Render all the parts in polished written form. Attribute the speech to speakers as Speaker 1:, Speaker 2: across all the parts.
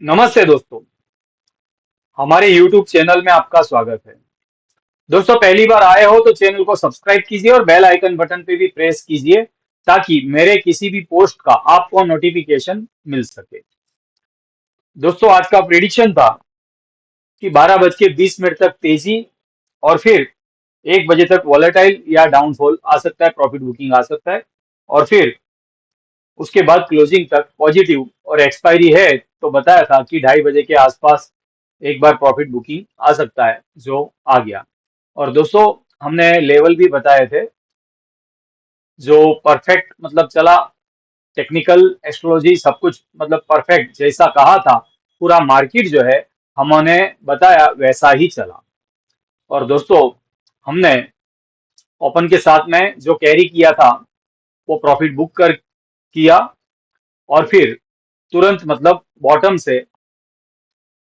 Speaker 1: नमस्ते दोस्तों, हमारे YouTube चैनल में आपका स्वागत है। दोस्तों पहली बार आए हो तो चैनल को सब्सक्राइब कीजिए और बेल आइकन बटन पे भी प्रेस कीजिए ताकि मेरे किसी भी पोस्ट का आपको नोटिफिकेशन मिल सके। दोस्तों आज का प्रेडिक्शन था कि 12:20 तक तेजी और फिर 1 बजे तक वॉलेटाइल या डाउनफॉल आ सकता है, प्रॉफिट बुकिंग आ सकता है और फिर उसके बाद क्लोजिंग तक पॉजिटिव और एक्सपायरी है तो बताया था कि 2:30 बजे के आसपास एक बार प्रॉफिट बुकिंग आ सकता है जो आ गया। और दोस्तों हमने लेवल भी बताए थे जो परफेक्ट मतलब चला, टेक्निकल एस्ट्रोलॉजी सब कुछ मतलब परफेक्ट जैसा कहा था, पूरा मार्केट जो है हमने बताया वैसा ही चला। और दोस्तों हमने ओपन के साथ में जो कैरी किया था वो प्रॉफिट बुक कर किया और फिर तुरंत मतलब बॉटम से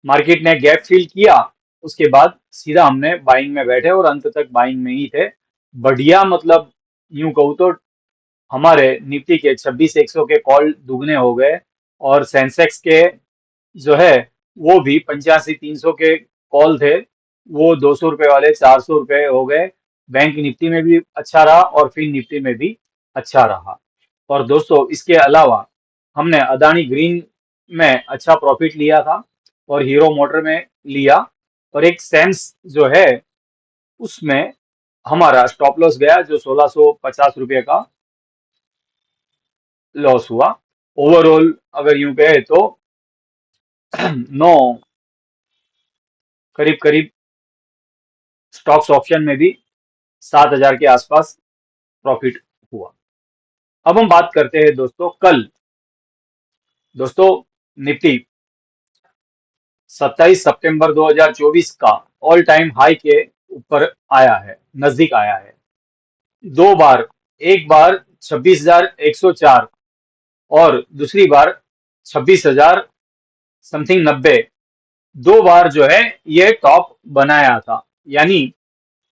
Speaker 1: मार्केट ने गैप फिल किया, उसके बाद सीधा हमने बाइंग में बैठे और अंत तक बाइंग में ही थे। बढ़िया मतलब यूं कहूँ तो हमारे निफ्टी के 26,100 के कॉल दुगने हो गए और सेंसेक्स के जो है वो भी 85,300 के कॉल थे, वो 200 रुपए वाले 400 रुपए हो गए। बैंक निफ्टी में भी अच्छा रहा और फिर निफ्टी में भी अच्छा रहा। और दोस्तों इसके अलावा हमने अदानी ग्रीन में अच्छा प्रॉफिट लिया था और हीरो मोटर में लिया और एक सेंस जो है उसमें हमारा स्टॉप लॉस गया जो 1650 रुपये का लॉस हुआ। ओवरऑल अगर यूं कहे तो नो करीब करीब स्टॉक्स ऑप्शन में भी 7,000 के आसपास प्रॉफिट हुआ। अब हम बात करते हैं दोस्तों कल। दोस्तों निफ्टी 27 सितंबर 2024 का ऑल टाइम हाई के ऊपर आया है, नजदीक आया है दो बार। एक बार 26,104 और दूसरी बार 26,000 समथिंग 90। दो बार जो है ये टॉप बनाया था, यानी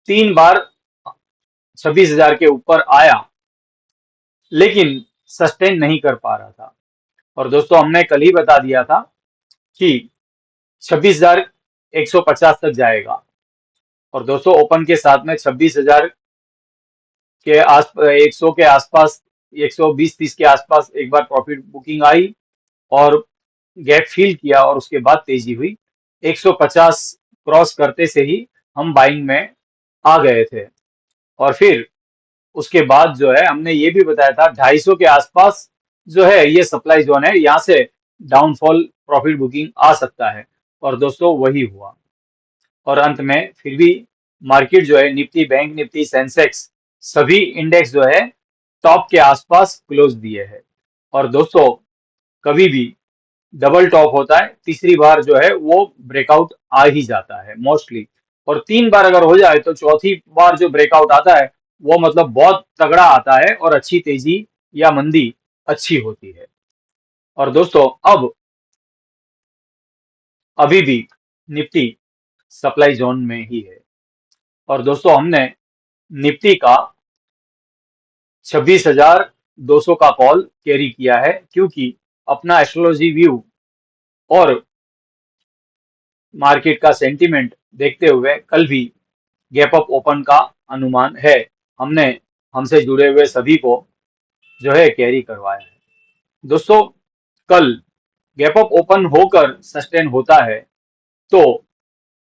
Speaker 1: 3 बार 26,000 के ऊपर आया लेकिन सस्टेन नहीं कर पा रहा था। और दोस्तों हमने कल ही बता दिया था कि 26,150 तक जाएगा और दोस्तों ओपन के साथ में 26,000 के आस 100 के आसपास, 120-30 के आसपास एक बार प्रॉफिट बुकिंग आई और गैप फिल किया और उसके बाद तेजी हुई। 150 क्रॉस करते से ही हम बाइंग में आ गए थे और फिर उसके बाद जो है हमने ये भी बताया था 250 के आसपास जो है ये सप्लाई जोन है, यहाँ से डाउनफॉल प्रॉफिट बुकिंग आ सकता है और दोस्तों वही हुआ। और अंत में फिर भी मार्केट जो है निफ्टी, बैंक निफ्टी, सेंसेक्स सभी इंडेक्स जो है टॉप के आसपास क्लोज दिए हैं। और दोस्तों कभी भी डबल टॉप होता है, तीसरी बार जो है वो ब्रेकआउट आ ही जाता है मोस्टली, और 3 बार अगर हो जाए तो चौथी बार जो ब्रेकआउट आता है वो मतलब बहुत तगड़ा आता है और अच्छी तेजी या मंदी अच्छी होती है। और दोस्तों अब अभी भी निफ्टी सप्लाई जोन में ही है और दोस्तों हमने निफ्टी का 26,200 का कॉल कैरी किया है क्योंकि अपना एस्ट्रोलॉजी व्यू और मार्केट का सेंटीमेंट देखते हुए कल भी गैप अप ओपन का अनुमान है। हमने हमसे जुड़े हुए सभी को जो है कैरी करवाया है। दोस्तों कल गैप अप ओपन होकर सस्टेन होता है तो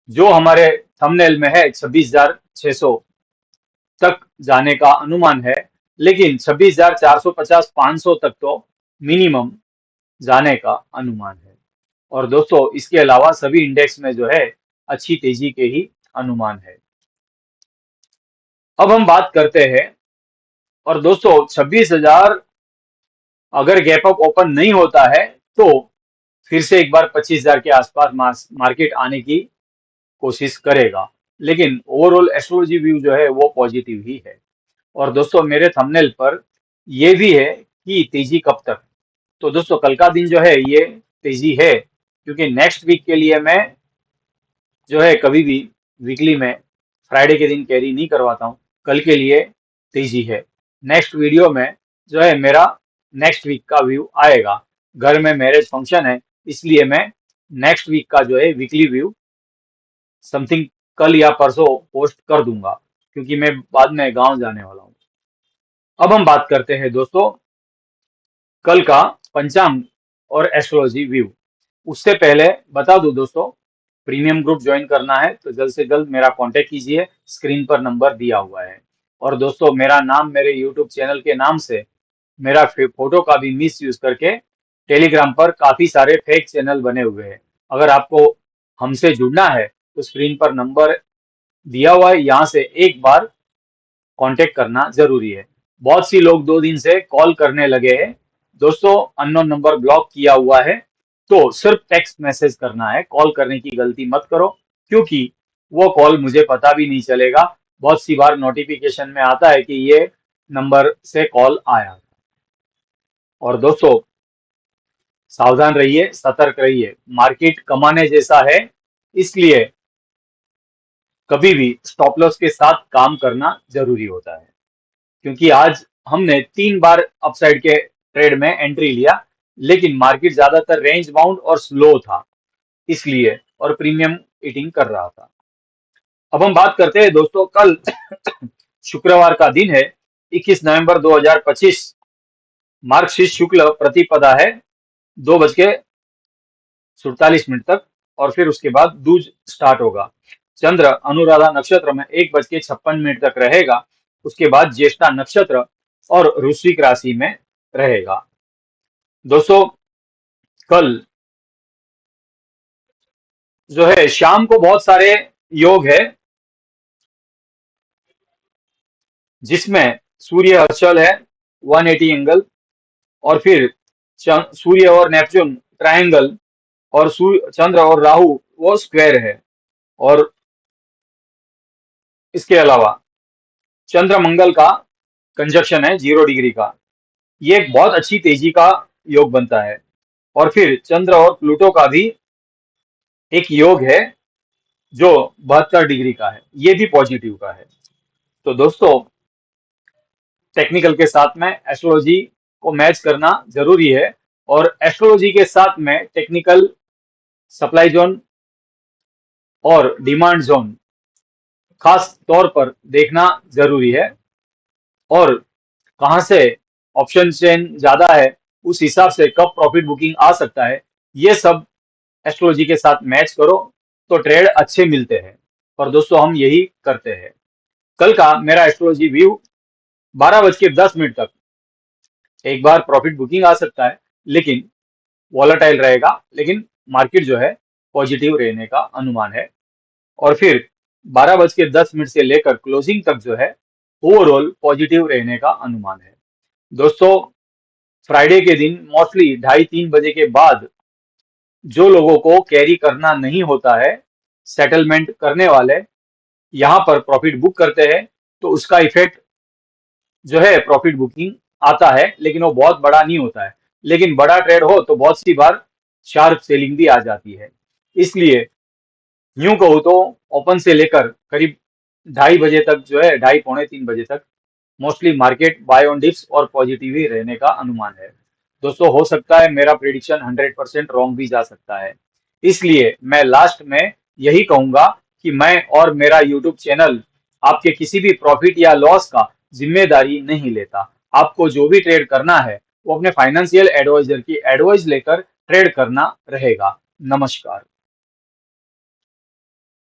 Speaker 1: जो हमारे थंबनेल में है 26,600 तक जाने का अनुमान है, लेकिन 26,450 500 तक तो मिनिमम जाने का अनुमान है। और दोस्तों इसके अलावा सभी इंडेक्स में जो है अच्छी तेजी के ही अनुमान है। अब हम बात करते हैं और दोस्तों 26,000 अगर गैप अप ओपन नहीं होता है तो फिर से एक बार 25,000 के आसपास मार्केट आने की कोशिश करेगा, लेकिन ओवरऑल एस्ट्रोलॉजी व्यू जो है वो पॉजिटिव ही है। और दोस्तों मेरे थंबनेल पर ये भी है कि तेजी कब तक। तो दोस्तों कल का दिन जो है ये तेजी है क्योंकि नेक्स्ट वीक के लिए मैं जो है कभी भी वीकली में फ्राइडे के दिन कैरी नहीं करवाता हूँ। कल के लिए तेजी है। नेक्स्ट वीडियो में जो है मेरा नेक्स्ट वीक का व्यू आएगा। घर में मैरिज फंक्शन है इसलिए मैं नेक्स्ट वीक का जो है वीकली व्यू समथिंग कल या परसों पोस्ट कर दूंगा, क्योंकि मैं बाद में गांव जाने वाला हूँ। अब हम बात करते हैं दोस्तों कल का पंचांग और एस्ट्रोलॉजी व्यू। उससे पहले बता दूं दोस्तों, प्रीमियम ग्रुप ज्वाइन करना है तो जल्द से जल्द मेरा कांटेक्ट कीजिए, स्क्रीन पर नंबर दिया हुआ है। और दोस्तों मेरा नाम मेरे यूट्यूब चैनल के नाम से मेरा फोटो का भी मिस यूज करके टेलीग्राम पर काफी सारे फेक चैनल बने हुए हैं। अगर आपको हमसे जुड़ना है तो स्क्रीन पर नंबर दिया हुआ है, यहाँ से एक बार कांटेक्ट करना जरूरी है। बहुत सी लोग 2 दिन से कॉल करने लगे हैं। दोस्तों अननोन नंबर ब्लॉक किया हुआ है, तो सिर्फ टेक्स्ट मैसेज करना है, कॉल करने की गलती मत करो, क्योंकि वो कॉल मुझे पता भी नहीं चलेगा। बहुत सी बार नोटिफिकेशन में आता है कि ये नंबर से कॉल आया। और दोस्तों सावधान रहिए, सतर्क रहिए, मार्केट कमाने जैसा है, इसलिए कभी भी स्टॉप लॉस के साथ काम करना जरूरी होता है। क्योंकि आज हमने 3 बार अपसाइड के ट्रेड में एंट्री लिया, लेकिन मार्केट ज्यादातर रेंज बाउंड और स्लो था, इसलिए और प्रीमियम ईटिंग कर रहा था। अब हम बात करते हैं दोस्तों कल शुक्रवार का दिन है, 21 नवंबर 2025। मार्गशीर्ष शुक्ल प्रतिपदा है 2:47 तक, और फिर उसके बाद दूज स्टार्ट होगा। चंद्र अनुराधा नक्षत्र में 1:56 तक रहेगा। उसके बाद ज्येष्ठा नक्षत्र और वृश्चिक राशि में रहेगा। दोस्तों कल जो है शाम को बहुत सारे योग है, जिसमें सूर्य हर्षल है 180 एंगल, और फिर सूर्य और नेपच्यून ट्रायंगल, और चंद्र और राहु वो स्क्वायर है। और इसके अलावा चंद्र मंगल का कंजक्शन है 0 डिग्री का, ये एक बहुत अच्छी तेजी का योग बनता है। और फिर चंद्र और प्लूटो का भी एक योग है जो 72 डिग्री का है, ये भी पॉजिटिव का है। तो दोस्तों टेक्निकल के साथ में एस्ट्रोलॉजी को मैच करना जरूरी है, और एस्ट्रोलॉजी के साथ में टेक्निकल, सप्लाई जोन और डिमांड जोन खास तौर पर देखना जरूरी है। और कहां से ऑप्शन चेन ज्यादा है, उस हिसाब से कब प्रॉफिट बुकिंग आ सकता है, ये सब एस्ट्रोलॉजी के साथ मैच करो तो ट्रेड अच्छे मिलते हैं। और दोस्तों हम यही करते हैं। कल का मेरा एस्ट्रोलॉजी व्यू 12:10 तक एक बार प्रॉफिट बुकिंग आ सकता है, लेकिन वॉलेटाइल रहेगा, लेकिन मार्केट जो है पॉजिटिव रहने का अनुमान है। और फिर 12:10 से लेकर क्लोजिंग तक जो है ओवरऑल पॉजिटिव रहने का अनुमान है। दोस्तों फ्राइडे के दिन मोस्टली 2:30-3 बजे के बाद जो लोगों को कैरी करना नहीं होता है, सेटलमेंट करने वाले यहाँ पर प्रॉफिट बुक करते हैं, तो उसका इफेक्ट जो है प्रॉफिट बुकिंग आता है, लेकिन वो बहुत बड़ा नहीं होता है। लेकिन बड़ा ट्रेड हो तो बहुत सी बार शार्प सेलिंग भी आ जाती है। इसलिए यूं कहूँ तो ओपन से लेकर करीब 2:30 बजे तक जो है, 2:30-3 बजे तक mostly market buy on dips और पॉजिटिव ही रहने का अनुमान है। दोस्तों हो सकता है मेरा प्रेडिक्शन 100% रॉन्ग भी जा सकता है, इसलिए मैं लास्ट में यही कहूंगा कि मैं और मेरा यूट्यूब चैनल आपके किसी भी प्रॉफिट या लॉस का जिम्मेदारी नहीं लेता। आपको जो भी ट्रेड करना है वो अपने फाइनेंशियल एडवाइजर की एडवाइस लेकर ट्रेड करना रहेगा। नमस्कार।